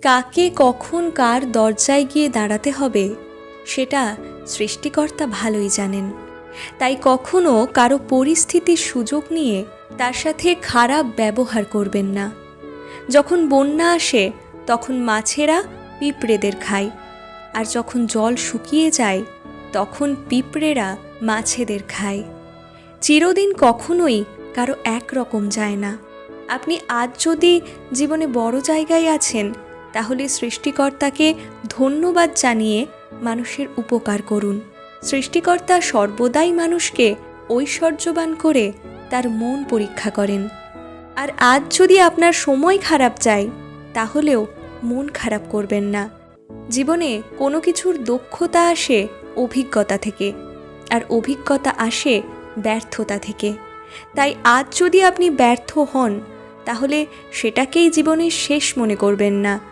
কাকে কখন কার দরজায় গিয়ে দাঁড়াতে হবে সেটা সৃষ্টিকর্তা ভালোই জানেন। তাই কখনো কারো পরিস্থিতির সুযোগ নিয়ে তার সাথে খারাপ ব্যবহার করবেন না। যখন বন্যা আসে তখন মাছেরা পিঁপড়েদের খায়, আর যখন জল শুকিয়ে যায় তখন পিঁপড়েরা মাছেদের খায়। চিরদিন কখনোই কারো একরকম যায় না। আপনি আজ যদি জীবনে বড় জায়গায় আছেন, তাহলে সৃষ্টিকর্তাকে ধন্যবাদ জানিয়ে মানুষের উপকার করুন। সৃষ্টিকর্তা সর্বদাই মানুষকে ঐশ্বর্যবান করে তার মন পরীক্ষা করেন। আর আজ যদি আপনার সময় খারাপ যায়, তাহলেও মন খারাপ করবেন না। জীবনে কোনো কিছুর দক্ষতা আসে অভিজ্ঞতা থেকে, আর অভিজ্ঞতা আসে ব্যর্থতা থেকে। তাই আজ যদি আপনি ব্যর্থ হন, তাহলে সেটাকেই জীবনের শেষ মনে করবেন না।